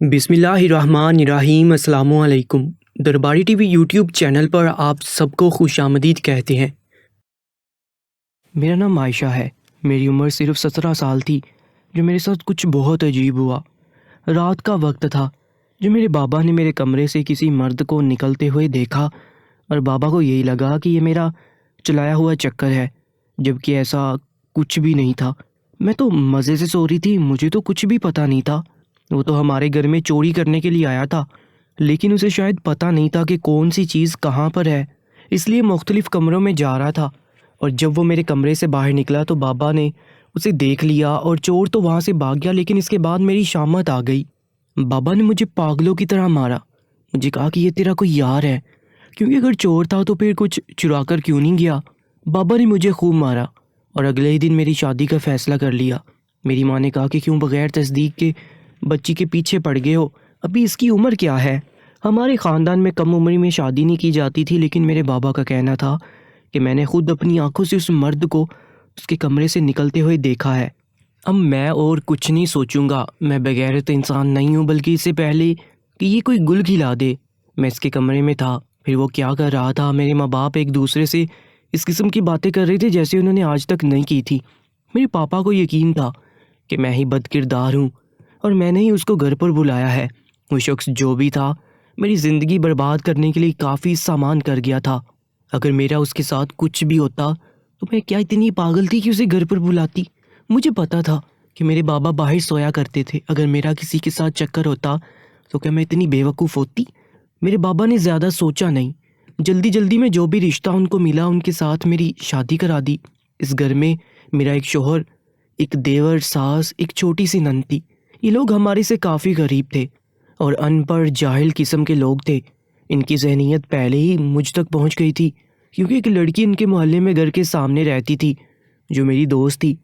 बिस्मिल्लाहिर्रहमानिर्रहीम अस्सलामुअलैकुम। दरबारी टीवी यूट्यूब चैनल पर आप सबको खुशामदीद कहते हैं। मेरा नाम आयशा है। मेरी उम्र सिर्फ 17 साल थी जो मेरे साथ कुछ बहुत अजीब हुआ। रात का वक्त था जो मेरे बाबा ने मेरे कमरे से किसी मर्द को निकलते हुए देखा और बाबा को यही लगा कि ये मेरा चलाया हुआ चक्कर है, जबकि ऐसा कुछ भी नहीं था। मैं तो मज़े से सो रही थी, मुझे तो कुछ भी पता नहीं था। वो तो हमारे घर में चोरी करने के लिए आया था, लेकिन उसे शायद पता नहीं था कि कौन सी चीज़ कहाँ पर है, इसलिए मुख्तलिफ़ कमरों में जा रहा था। और जब वो मेरे कमरे से बाहर निकला तो बाबा ने उसे देख लिया और चोर तो वहाँ से भाग गया, लेकिन इसके बाद मेरी शामत आ गई। बाबा ने मुझे पागलों की तरह मारा। मुझे कहा कि ये तेरा कोई यार है, क्योंकि अगर चोर था तो फिर कुछ चुरा कर क्यों नहीं गया। बाबा ने मुझे खूब मारा और अगले ही दिन मेरी शादी का फ़ैसला कर लिया। मेरी माँ ने कहा कि क्यों बग़ैर तस्दीक के बच्ची के पीछे पड़ गए हो, अभी इसकी उम्र क्या है। हमारे ख़ानदान में कम उम्र में शादी नहीं की जाती थी, लेकिन मेरे बाबा का कहना था कि मैंने खुद अपनी आंखों से उस मर्द को उसके कमरे से निकलते हुए देखा है। अब मैं और कुछ नहीं सोचूंगा, मैं बगैरत इंसान नहीं हूँ, बल्कि इससे पहले कि ये कोई गुल खिला दे मैं इसके कमरे में था। फिर वो क्या कर रहा था, मेरे माँ बाप एक दूसरे से इस किस्म की बातें कर रहे थे जैसे उन्होंने आज तक नहीं की थी। मेरे पापा को यकीन था कि मैं ही बदकिरदार हूँ और मैंने ही उसको घर पर बुलाया है। वो शख्स जो भी था, मेरी ज़िंदगी बर्बाद करने के लिए काफ़ी सामान कर गया था। अगर मेरा उसके साथ कुछ भी होता तो मैं क्या इतनी पागल थी कि उसे घर पर बुलाती। मुझे पता था कि मेरे बाबा बाहर सोया करते थे, अगर मेरा किसी के साथ चक्कर होता तो क्या मैं इतनी बेवकूफ़ होती। मेरे बाबा ने ज़्यादा सोचा नहीं, जल्दी जल्दी में जो भी रिश्ता उनको मिला उनके साथ मेरी शादी करा दी। इस घर में मेरा एक शोहर, एक देवर, सास, एक छोटी सी नंद थी। ये लोग हमारे से काफ़ी गरीब थे और अनपढ़ जाहिल किस्म के लोग थे। इनकी जहनीत पहले ही मुझ तक पहुंच गई थी, क्योंकि एक लड़की इनके मोहल्ले में घर के सामने रहती थी जो मेरी दोस्त थी।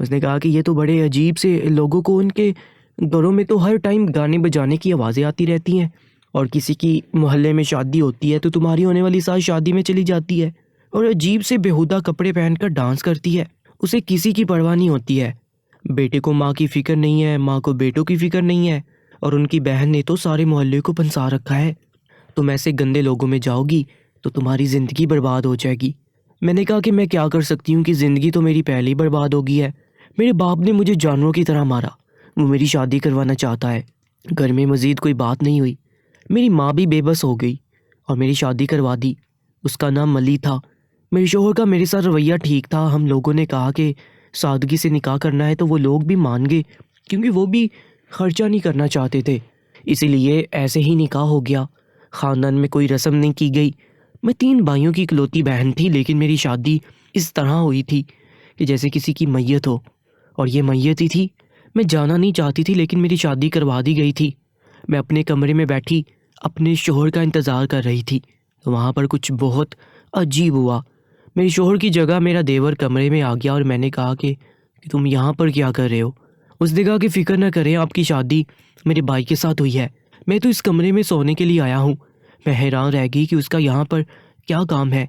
उसने कहा कि ये तो बड़े अजीब से लोगों को, उनके घरों में तो हर टाइम गाने बजाने की आवाज़ें आती रहती हैं, और किसी की मोहल्ले में शादी होती है तो तुम्हारी होने वाली सास शादी में चली जाती है और अजीब से बेहुदा कपड़े पहनकर डांस करती है। उसे किसी की परवाह नहीं होती है। बेटे को माँ की फ़िक्र नहीं है, माँ को बेटों की फ़िक्र नहीं है, और उनकी बहन ने तो सारे मोहल्ले को पंसा रखा है। तुम ऐसे गंदे लोगों में जाओगी तो तुम्हारी ज़िंदगी बर्बाद हो जाएगी। मैंने कहा कि मैं क्या कर सकती हूँ कि ज़िंदगी तो मेरी पहले ही बर्बाद हो गई है। मेरे बाप ने मुझे जानवरों की तरह मारा। वो मेरी शादी करवाना चाहता है। घर में मज़ीद कोई बात नहीं हुई। मेरी माँ भी बेबस हो गई और मेरी शादी करवा दी। उसका नाम मली था। मेरे शोहर का मेरे साथ रवैया ठीक था। हम लोगों ने कहा कि सादगी से निकाह करना है तो वो लोग भी मान गए, क्योंकि वो भी खर्चा नहीं करना चाहते थे। इसीलिए ऐसे ही निकाह हो गया। ख़ानदान में कोई रस्म नहीं की गई। मैं 3 भाइयों की इकलौती बहन थी, लेकिन मेरी शादी इस तरह हुई थी कि जैसे किसी की मैयत हो, और ये मैयत ही थी। मैं जाना नहीं चाहती थी, लेकिन मेरी शादी करवा दी गई थी। मैं अपने कमरे में बैठी अपने शोहर का इंतज़ार कर रही थी तो वहाँ पर कुछ बहुत अजीब हुआ। मेरे शोहर की जगह मेरा देवर कमरे में आ गया और मैंने कहा कि तुम यहाँ पर क्या कर रहे हो। उसने कहा कि फ़िक्र न करें, आपकी शादी मेरे भाई के साथ हुई है, मैं तो इस कमरे में सोने के लिए आया हूँ। मैं हैरान रह गई कि उसका यहाँ पर क्या काम है।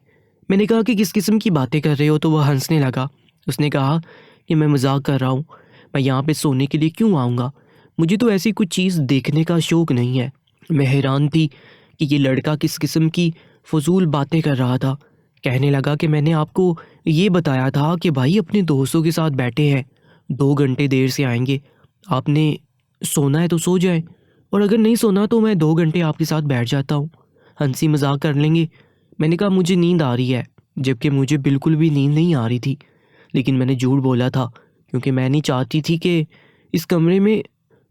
मैंने कहा कि किस किस्म की बातें कर रहे हो, तो वह हंसने लगा। उसने कहा कि मैं मजाक कर रहा हूँ, मैं यहाँ पे सोने के लिए क्यों आऊँगा, मुझे तो ऐसी कुछ चीज़ देखने का शौक़ नहीं है। मैं हैरान थी कि ये लड़का किस किस्म की फजूल बातें कर रहा था। कहने लगा कि मैंने आपको ये बताया था कि भाई अपने दोस्तों के साथ बैठे हैं, 2 घंटे देर से आएंगे, आपने सोना है तो सो जाए, और अगर नहीं सोना तो मैं 2 घंटे आपके साथ बैठ जाता हूँ, हंसी मजाक कर लेंगे। मैंने कहा मुझे नींद आ रही है, जबकि मुझे बिल्कुल भी नींद नहीं आ रही थी। लेकिन मैंने झूठ बोला था, क्योंकि मैं नहीं चाहती थी कि इस कमरे में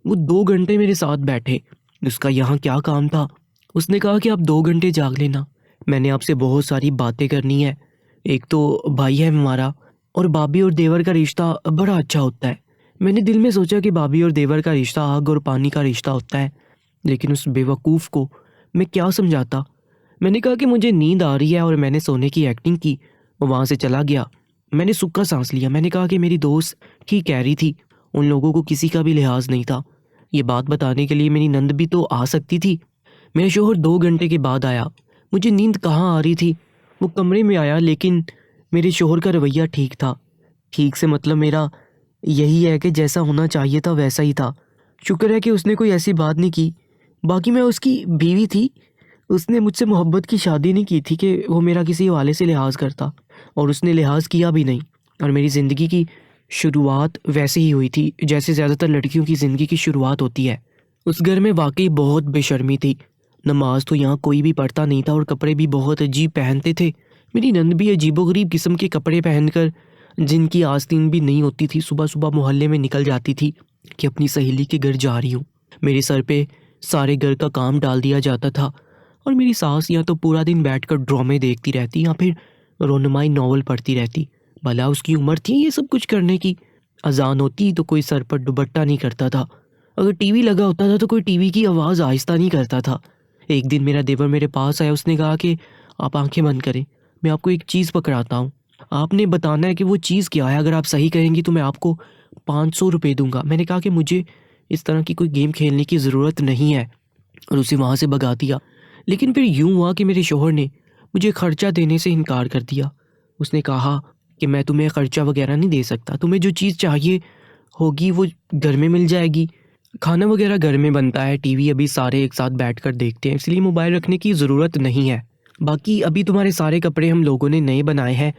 वो 2 घंटे मेरे साथ बैठे। उसका यहाँ क्या काम था। उसने कहा कि आप 2 घंटे जाग लेना, मैंने आपसे बहुत सारी बातें करनी है। एक तो भाई है हमारा, और भाभी और देवर का रिश्ता बड़ा अच्छा होता है। मैंने दिल में सोचा कि भाभी और देवर का रिश्ता आग और पानी का रिश्ता होता है, लेकिन उस बेवकूफ़ को मैं क्या समझाता। मैंने कहा कि मुझे नींद आ रही है और मैंने सोने की एक्टिंग की। वो वहाँ से चला गया। मैंने सूखा सांस लिया। मैंने कहा कि मेरी दोस्त ठीक कह रही थी, उन लोगों को किसी का भी लिहाज नहीं था। ये बात बताने के लिए मेरी नंद भी तो आ सकती थी। मेरा शोहर 2 घंटे के बाद आया। मुझे नींद कहाँ आ रही थी। वो कमरे में आया, लेकिन मेरे शोहर का रवैया ठीक था। ठीक से मतलब मेरा यही है कि जैसा होना चाहिए था वैसा ही था। शुक्र है कि उसने कोई ऐसी बात नहीं की। बाकी मैं उसकी बीवी थी, उसने मुझसे मोहब्बत की शादी नहीं की थी कि वो मेरा किसी हवाले से लिहाज करता, और उसने लिहाज किया भी नहीं। और मेरी ज़िंदगी की शुरुआत वैसे ही हुई थी जैसे ज़्यादातर लड़कियों की ज़िंदगी की शुरुआत होती है। उस घर में वाकई बहुत बेशर्मी थी। नमाज तो यहाँ कोई भी पढ़ता नहीं था और कपड़े भी बहुत अजीब पहनते थे। मेरी नंद भी अजीबोगरीब किस्म के कपड़े पहनकर, जिनकी आस्तीन भी नहीं होती थी, सुबह सुबह मोहल्ले में निकल जाती थी कि अपनी सहेली के घर जा रही हूँ। मेरे सर पे सारे घर का काम डाल दिया जाता था और मेरी सास या तो पूरा दिन बैठकर ड्रामे देखती रहती या फिर रोनुमाई नॉवल पढ़ती रहती। भला उसकी उम्र थी ये सब कुछ करने की। अजान होती तो कोई सर पर दुपट्टा नहीं करता था। अगर टीवी लगा होता था तो कोई टीवी की आवाज़ आहिस्ता नहीं करता था। एक दिन मेरा देवर मेरे पास आया। उसने कहा कि आप आंखें बंद करें, मैं आपको एक चीज़ पकड़ाता हूँ, आपने बताना है कि वो चीज़ क्या है। अगर आप सही कहेंगी तो मैं आपको 500 रुपये दूंगा। मैंने कहा कि मुझे इस तरह की कोई गेम खेलने की ज़रूरत नहीं है, और उसे वहाँ से भगा दिया। लेकिन फिर यूँ हुआ कि मेरे शोहर ने मुझे खर्चा देने से इनकार कर दिया। उसने कहा कि मैं तुम्हें खर्चा वगैरह नहीं दे सकता, तुम्हें जो चीज़ चाहिए होगी वो घर में मिल जाएगी। खाना वगैरह घर में बनता है, टीवी अभी सारे एक साथ बैठकर देखते हैं, इसलिए मोबाइल रखने की ज़रूरत नहीं है। बाकी अभी तुम्हारे सारे कपड़े हम लोगों ने नए बनाए हैं,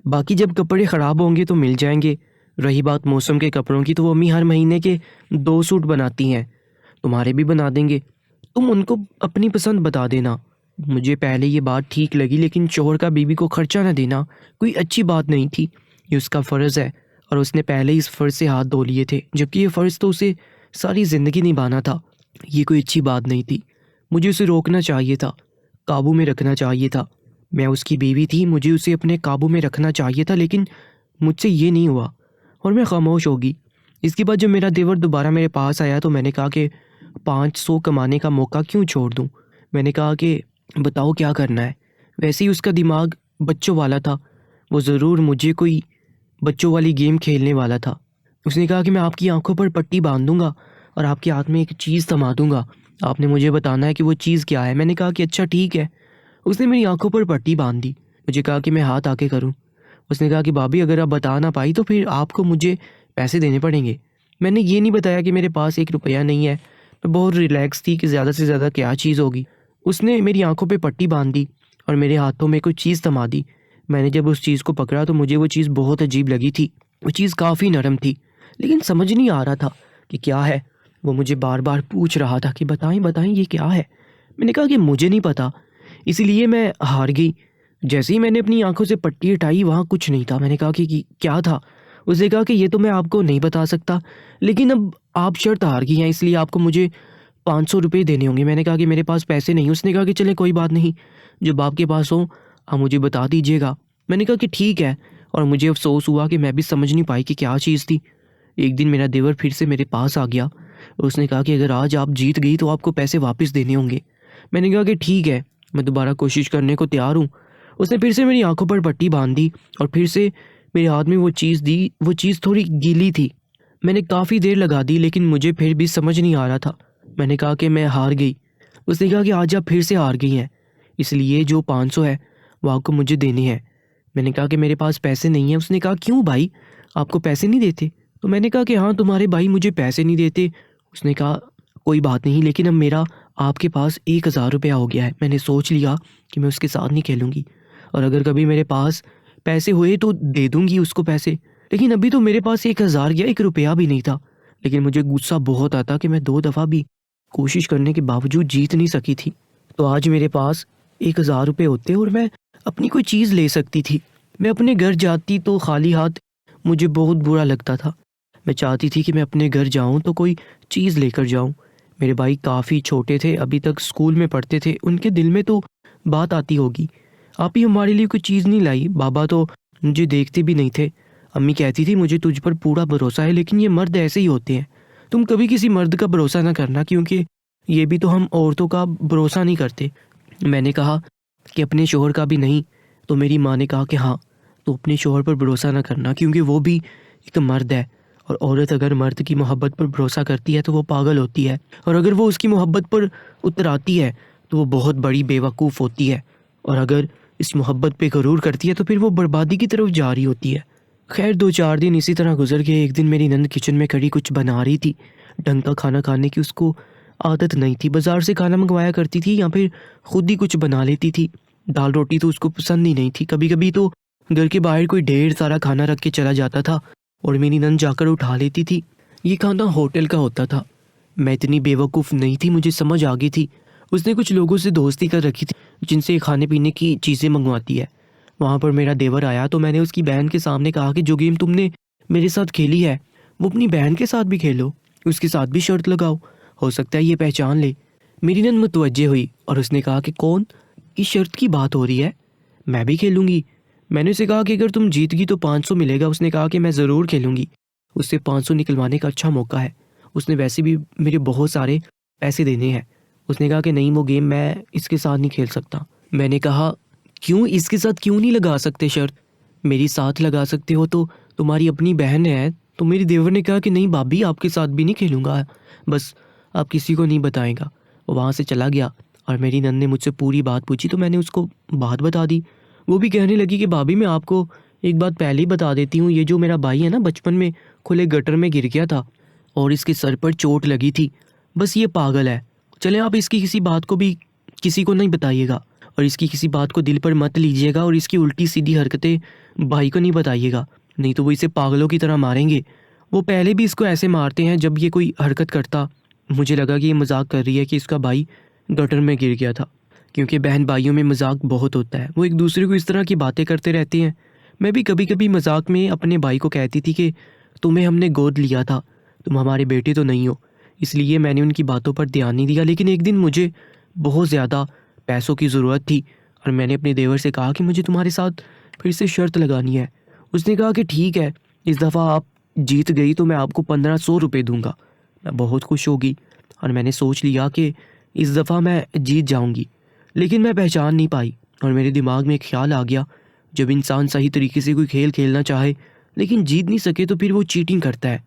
बाकी जब कपड़े ख़राब होंगे तो मिल जाएंगे। रही बात मौसम के कपड़ों की, तो वो अम्मी हर महीने के 2 सूट बनाती हैं, तुम्हारे भी बना देंगे, तुम उनको अपनी पसंद बता देना। मुझे पहले ये बात ठीक लगी, लेकिन शोहर का बीवी को खर्चा न देना कोई अच्छी बात नहीं थी। ये उसका फ़र्ज़ है और उसने पहले ही इस फ़र्ज़ से हाथ धो लिए थे, जबकि ये फ़र्ज़ तो उसे सारी ज़िंदगी निभाना था। ये कोई अच्छी बात नहीं थी। मुझे उसे रोकना चाहिए था, काबू में रखना चाहिए था। मैं उसकी बीवी थी, मुझे उसे अपने काबू में रखना चाहिए था, लेकिन मुझसे ये नहीं हुआ और मैं खामोश होगी। इसके बाद जब मेरा देवर दोबारा मेरे पास आया तो मैंने कहा कि 500 कमाने का मौका क्यों छोड़ दूं। मैंने कहा कि बताओ क्या करना है। वैसे ही उसका दिमाग बच्चों वाला था, वो ज़रूर मुझे कोई बच्चों वाली गेम खेलने वाला था। उसने कहा कि मैं आपकी आंखों पर पट्टी बांध दूंगा और आपके हाथ में एक चीज़ थमा दूंगा, आपने मुझे बताना है कि वो चीज़ क्या है। मैंने कहा कि अच्छा ठीक है। उसने मेरी आंखों पर पट्टी बांध दी। मुझे कहा कि मैं हाथ आके करूं। उसने कहा कि भाभी अगर आप बता ना पाई तो फिर आपको मुझे पैसे देने पड़ेंगे। मैंने ये नहीं बताया कि मेरे पास 1 रुपया नहीं है। मैं बहुत रिलैक्स थी कि ज़्यादा से ज़्यादा क्या चीज़ होगी। उसने मेरी आंखों पे पट्टी बांध दी और मेरे हाथों में कोई चीज़ थमा दी। मैंने जब उस चीज़ को पकड़ा तो मुझे वो चीज़ बहुत अजीब लगी थी। वो चीज़ काफ़ी नरम थी, लेकिन समझ नहीं आ रहा था कि क्या है। वो मुझे बार बार पूछ रहा था कि बताएं बताएं ये क्या है। मैंने कहा कि मुझे नहीं पता, इसीलिए मैं हार गई। जैसे ही मैंने अपनी आंखों से पट्टी हटाई वहाँ कुछ नहीं था। मैंने कहा कि क्या था। उसने कहा कि ये तो मैं आपको नहीं बता सकता, लेकिन अब आप शर्त हार गई हैं, इसलिए आपको मुझे 500 रुपये देने होंगे। मैंने कहा कि मेरे पास पैसे नहीं। उसने कहा कि चले कोई बात नहीं, जब आपके पास हो आप मुझे बता दीजिएगा। मैंने कहा कि ठीक है, और मुझे अफसोस हुआ कि मैं भी समझ नहीं पाई कि क्या चीज़ थी। एक दिन मेरा देवर फिर से मेरे पास आ गया। उसने कहा कि अगर आज आप जीत गई तो आपको पैसे वापस देने होंगे। मैंने कहा कि ठीक है, मैं दोबारा कोशिश करने को तैयार हूँ। उसने फिर से मेरी आंखों पर पट्टी बांध दी और फिर से मेरे हाथ में वो चीज़ दी। वो चीज़ थोड़ी गीली थी। मैंने काफ़ी देर लगा दी, लेकिन मुझे फिर भी समझ नहीं आ रहा था। मैंने कहा कि मैं हार गई। उसने कहा कि आज आप फिर से हार गई हैं, इसलिए जो 500 है वो आपको मुझे देने हैं। मैंने कहा कि मेरे पास पैसे नहीं हैं। उसने कहा क्यों भाई, आपको पैसे नहीं देते? तो मैंने कहा कि हाँ, तुम्हारे भाई मुझे पैसे नहीं देते। उसने कहा कोई बात नहीं, लेकिन अब मेरा आपके पास 1000 रुपया हो गया है। मैंने सोच लिया कि मैं उसके साथ नहीं खेलूँगी, और अगर कभी मेरे पास पैसे हुए तो दे दूँगी उसको पैसे, लेकिन अभी तो मेरे पास 1000 या 1 रुपया भी नहीं था। लेकिन मुझे गुस्सा बहुत आता कि मैं 2 दफ़ा भी कोशिश करने के बावजूद जीत नहीं सकी थी। तो आज मेरे पास 1000 रुपये होते और मैं अपनी कोई चीज़ ले सकती थी। मैं अपने घर जाती तो खाली हाथ मुझे बहुत बुरा लगता था। मैं चाहती थी कि मैं अपने घर जाऊं तो कोई चीज़ लेकर जाऊं। मेरे भाई काफ़ी छोटे थे, अभी तक स्कूल में पढ़ते थे। उनके दिल में तो बात आती होगी, आप ही हमारे लिए कोई चीज़ नहीं लाई। बाबा तो मुझे देखते भी नहीं थे। अम्मी कहती थी मुझे तुझ पर पूरा भरोसा है, लेकिन ये मर्द ऐसे ही होते हैं, तुम कभी किसी मर्द का भरोसा ना करना, क्योंकि ये भी तो हम औरतों का भरोसा नहीं करते। मैंने कहा कि अपने शोहर का भी नहीं। तो मेरी माँ ने कहा कि हाँ, तो अपने शोहर पर भरोसा ना करना, क्योंकि वो भी एक मर्द है, और औरत अगर मर्द की मोहब्बत पर भरोसा करती है तो वो पागल होती है, और अगर वो उसकी मोहब्बत पर उतराती है तो वो बहुत बड़ी बेवकूफ़ होती है, और अगर इस मोहब्बत पे गरूर करती है तो फिर वो बर्बादी की तरफ जा रही होती है। खैर 2-4 दिन इसी तरह गुजर गए। एक दिन मेरी नंद किचन में खड़ी कुछ बना रही थी। ढंग का खाना खाने की उसको आदत नहीं थी। बाज़ार से खाना मंगवाया करती थी या फिर खुद ही कुछ बना लेती थी। दाल रोटी तो उसको पसंद ही नहीं थी। कभी कभी तो घर के बाहर कोई ढेर सारा खाना रख के चला जाता था और मेरी नंद जाकर उठा लेती थी। ये खाना होटल का होता था। मैं इतनी बेवकूफ़ नहीं थी, मुझे समझ आ गई थी। उसने कुछ लोगों से दोस्ती कर रखी थी जिनसे खाने पीने की चीज़ें मंगवाती है। वहाँ पर मेरा देवर आया तो मैंने उसकी बहन के सामने कहा कि जो गेम तुमने मेरे साथ खेली है वो अपनी बहन के साथ भी खेलो, उसके साथ भी शर्त लगाओ, हो सकता है ये पहचान ले। मेरी नंद मुतवज्जे हुई और उसने कहा कि कौन, इस शर्त की बात हो रही है, मैं भी खेलूँगी। मैंने उसे कहा कि अगर तुम जीत गई तो 500 मिलेगा। उसने कहा कि मैं ज़रूर खेलूँगी, उससे 500 निकलवाने का अच्छा मौका है। उसने वैसे भी मेरे बहुत सारे पैसे देने हैं। उसने कहा कि नहीं, वो गेम मैं इसके साथ नहीं खेल सकता। मैंने कहा क्यों, इसके साथ क्यों नहीं लगा सकते शर्त? मेरी साथ लगा सकते हो तो तुम्हारी अपनी बहन है। तो मेरे देवर ने कहा कि नहीं भाभी, आपके साथ भी नहीं खेलूँगा, बस आप किसी को नहीं बताएगा। वो वहाँ से चला गया और मेरी नंद ने मुझसे पूरी बात पूछी तो मैंने उसको बात बता दी। वो भी कहने लगी कि भाभी मैं आपको एक बात पहले ही बता देती हूँ, ये जो मेरा भाई है ना, बचपन में खुले गटर में गिर गया था और इसके सर पर चोट लगी थी। बस ये पागल है। चले आप इसकी किसी बात को भी किसी को नहीं बताइएगा और इसकी किसी बात को दिल पर मत लीजिएगा और इसकी उल्टी सीधी हरकतें भाई को नहीं बताइएगा, नहीं तो वो इसे पागलों की तरह मारेंगे। वो पहले भी इसको ऐसे मारते हैं जब ये कोई हरकत करता। मुझे लगा कि ये मजाक कर रही है कि इसका भाई गटर में गिर गया था, क्योंकि बहन भाइयों में मजाक बहुत होता है। वो एक दूसरे को इस तरह की बातें करते रहते हैं। मैं भी कभी कभी मजाक में अपने भाई को कहती थी कि तुम्हें हमने गोद लिया था, तुम हमारे बेटे तो नहीं हो। इसलिए मैंने उनकी बातों पर ध्यान नहीं दिया। लेकिन एक दिन मुझे बहुत ज़्यादा पैसों की ज़रूरत थी और मैंने अपने देवर से कहा कि मुझे तुम्हारे साथ फिर से शर्त लगानी है। उसने कहा कि ठीक है, इस दफ़ा आप जीत गई तो मैं आपको 1500 रुपये दूंगा। मैं बहुत खुश होगी और मैंने सोच लिया कि इस दफ़ा मैं जीत जाऊंगी। लेकिन मैं पहचान नहीं पाई और मेरे दिमाग में एक ख्याल आ गया, जब इंसान सही तरीके से कोई खेल खेलना चाहे लेकिन जीत नहीं सके तो फिर वो चीटिंग करता है,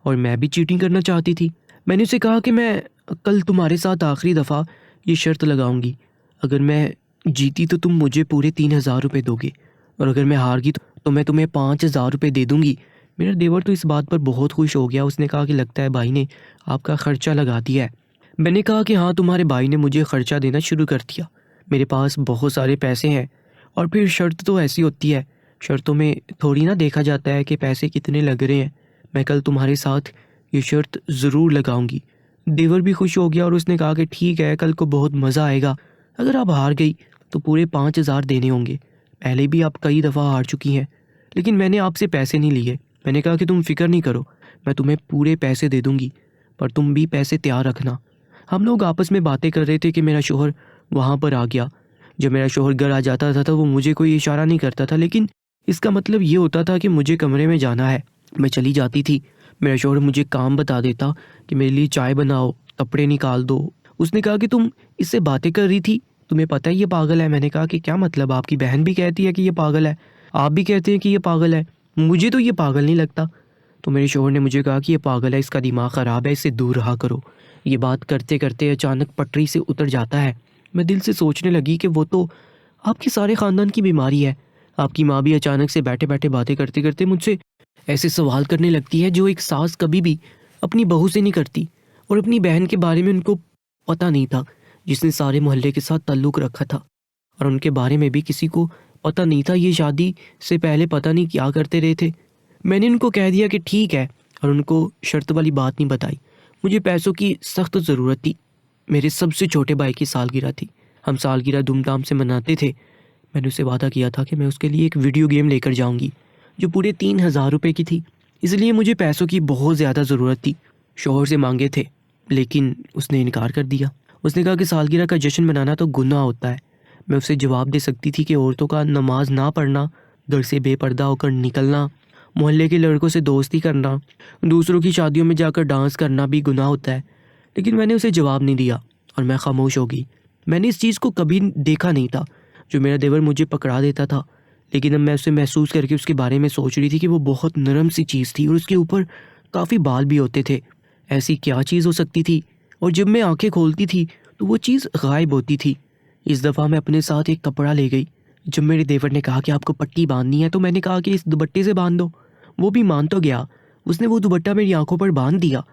और मैं भी चीटिंग करना चाहती थी। मैंने उसे कहा कि मैं कल तुम्हारे साथ आखिरी दफ़ा ये शर्त लगाऊंगी, अगर मैं जीती तो तुम मुझे पूरे 3000 रुपये दोगे और अगर मैं हार गई तो मैं तुम्हें 5000 रुपये दे दूंगी। मेरा देवर तो इस बात पर बहुत खुश हो गया। उसने कहा कि लगता है भाई ने आपका ख़र्चा लगा दिया है। मैंने कहा कि हाँ, तुम्हारे भाई ने मुझे ख़र्चा देना शुरू कर दिया, मेरे पास बहुत सारे पैसे हैं। और फिर शर्त तो ऐसी होती है, शर्तों में थोड़ी ना देखा जाता है कि पैसे कितने लग रहे हैं। मैं कल तुम्हारे साथ ये शर्त ज़रूर लगाऊंगी। देवर भी खुश हो गया और उसने कहा कि ठीक है, कल को बहुत मज़ा आएगा। अगर आप हार गई तो पूरे 5000 देने होंगे। पहले भी आप कई दफ़ा हार चुकी हैं, लेकिन मैंने आपसे पैसे नहीं लिए। मैंने कहा कि तुम फिक्र नहीं करो, मैं तुम्हें पूरे पैसे दे दूंगी, पर तुम भी पैसे तैयार रखना। हम लोग आपस में बातें कर रहे थे कि मेरा शोहर वहाँ पर आ गया। जब मेरा शोहर घर आ जाता था तो वो मुझे कोई इशारा नहीं करता था, लेकिन इसका मतलब ये होता था कि मुझे कमरे में जाना है। मैं चली जाती थी। मेरा शोहर मुझे काम बता देता कि मेरे लिए चाय बनाओ, कपड़े निकाल दो। उसने कहा कि तुम इससे बातें कर रही थी, तुम्हें पता है ये पागल है। मैंने कहा कि क्या मतलब, आपकी बहन भी कहती है कि ये पागल है, आप भी कहते हैं कि ये पागल है, मुझे तो ये पागल नहीं लगता। तो मेरे शोहर ने मुझे कहा कि ये पागल है, इसका दिमाग ख़राब है, इससे दूर रहा करो। ये बात करते करते अचानक पटरी से उतर जाता है। मैं दिल से सोचने लगी कि वो तो आपके सारे ख़ानदान की बीमारी है। आपकी माँ भी अचानक से बैठे बैठे बातें करते करते मुझसे ऐसे सवाल करने लगती है जो एक सास कभी भी अपनी बहू से नहीं करती। और अपनी बहन के बारे में उनको पता नहीं था, जिसने सारे मोहल्ले के साथ ताल्लुक़ रखा था, और उनके बारे में भी किसी को पता नहीं था। ये शादी से पहले पता नहीं क्या करते रहे थे। मैंने उनको कह दिया कि ठीक है और उनको शर्त वाली बात नहीं बताई। मुझे पैसों की सख्त ज़रूरत थी। मेरे सबसे छोटे भाई की सालगिरह थी। हम सालगिरह धूमधाम से मनाते थे। मैंने उसे वादा किया था कि मैं उसके लिए एक वीडियो गेम लेकर जाऊंगी जो पूरे 3000 रुपये की थी। इसलिए मुझे पैसों की बहुत ज़्यादा ज़रूरत थी। शोहर से मांगे थे, लेकिन उसने इनकार कर दिया। उसने कहा कि सालगिरह का जश्न मनाना तो गुनाह होता है। मैं उसे जवाब दे सकती थी कि औरतों का नमाज ना पढ़ना, घर से बेपर्दा होकर निकलना, मोहल्ले के लड़कों से दोस्ती करना, दूसरों की शादियों में जाकर डांस करना भी गुनाह होता है। लेकिन मैंने उसे जवाब नहीं दिया और मैं खामोश हो गई। मैंने इस चीज़ को कभी देखा नहीं था जो मेरा देवर मुझे पकड़ा देता था, लेकिन अब मैं उसे महसूस करके उसके बारे में सोच रही थी कि वो बहुत नरम सी चीज़ थी और उसके ऊपर काफ़ी बाल भी होते थे। ऐसी क्या चीज़ हो सकती थी? और जब मैं आंखें खोलती थी तो वो चीज़ गायब होती थी। इस दफ़ा मैं अपने साथ एक कपड़ा ले गई। जब मेरे देवर ने कहा कि आपको पट्टी बांधनी है तो मैंने कहा कि इस दुपट्टे से बांध दो। वो भी मान तो गया। उसने वो दुपट्टा मेरी आंखों पर बांध दिया।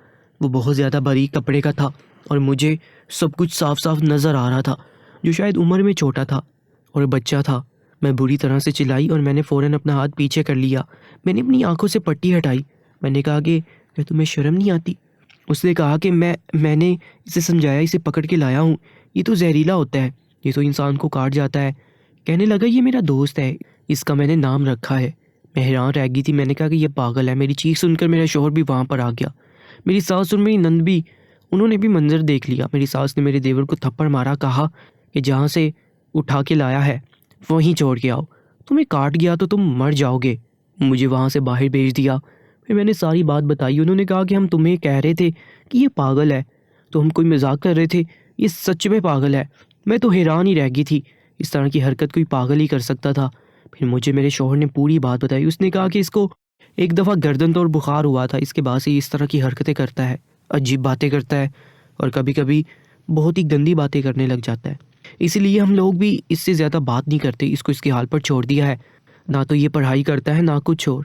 वो बहुत ज़्यादा बारीक कपड़े का था और मुझे सब कुछ साफ साफ नज़र आ रहा था। जो शायद उम्र में छोटा था और बच्चा था। मैं बुरी तरह से चिल्लाई और मैंने फ़ौरन अपना हाथ पीछे कर लिया। मैंने अपनी आंखों से पट्टी हटाई। मैंने कहा कि क्या तुम्हें शर्म नहीं आती? उसने कहा कि मैंने इसे समझाया, इसे पकड़ के लाया हूँ, ये तो जहरीला होता है, ये तो इंसान को काट जाता है। कहने लगा ये मेरा दोस्त है, इसका मैंने नाम रखा है। मैं हैरान रह गई थी। मैंने कहा कि ये पागल है। मेरी चीख सुनकर मेरा शौहर भी वहाँ पर आ गया। मेरी सास और मेरी नंद भी, उन्होंने भी मंजर देख लिया। मेरी सास ने मेरे देवर को थप्पड़ मारा, कहा कि जहाँ से उठा के लाया है वहीं छोड़ के आओ, तुम्हें काट गया तो तुम मर जाओगे। मुझे वहाँ से बाहर भेज दिया। फिर मैंने सारी बात बताई। उन्होंने कहा कि हम तुम्हें कह रहे थे कि ये पागल है, तो हम कोई मजाक कर रहे थे, ये सच में पागल है। मैं तो हैरान ही रह गई थी, इस तरह की हरकत कोई पागल ही कर सकता था। फिर मुझे मेरे शौहर ने पूरी बात बताई। उसने कहा कि इसको एक दफ़ा गर्दन तो और बुखार हुआ था, इसके बाद से ये इस तरह की हरकतें करता है, अजीब बातें करता है और कभी कभी बहुत ही गंदी बातें करने लग जाता है। इसीलिए हम लोग भी इससे ज़्यादा बात नहीं करते, इसको इसके हाल पर छोड़ दिया है। ना तो ये पढ़ाई करता है ना कुछ और,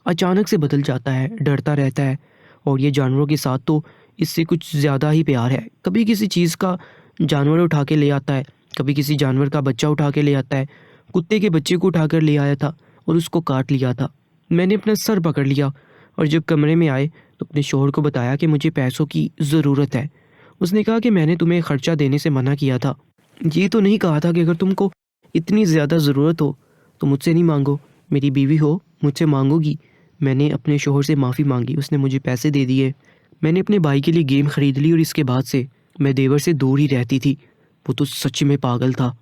अचानक से बदल जाता है, डरता रहता है। और ये जानवरों के साथ तो इससे कुछ ज़्यादा ही प्यार है। कभी किसी चीज़ का जानवर उठा के ले आता है, कभी किसी जानवर का बच्चा उठा के ले आता है। कुत्ते के बच्चे को उठाकर ले आया था और उसको काट लिया था। मैंने अपना सर पकड़ लिया और जब कमरे में आए तो अपने शौहर को बताया कि मुझे पैसों की ज़रूरत है। उसने कहा कि मैंने तुम्हें ख़र्चा देने से मना किया था, ये तो नहीं कहा था कि अगर तुमको इतनी ज़्यादा ज़रूरत हो तो मुझसे नहीं मांगो, मेरी बीवी हो, मुझसे मांगोगी। मैंने अपने शौहर से माफ़ी मांगी, उसने मुझे पैसे दे दिए। मैंने अपने भाई के लिए गेम ख़रीद ली और इसके बाद से मैं देवर से दूर ही रहती थी। वो तो सच में पागल था।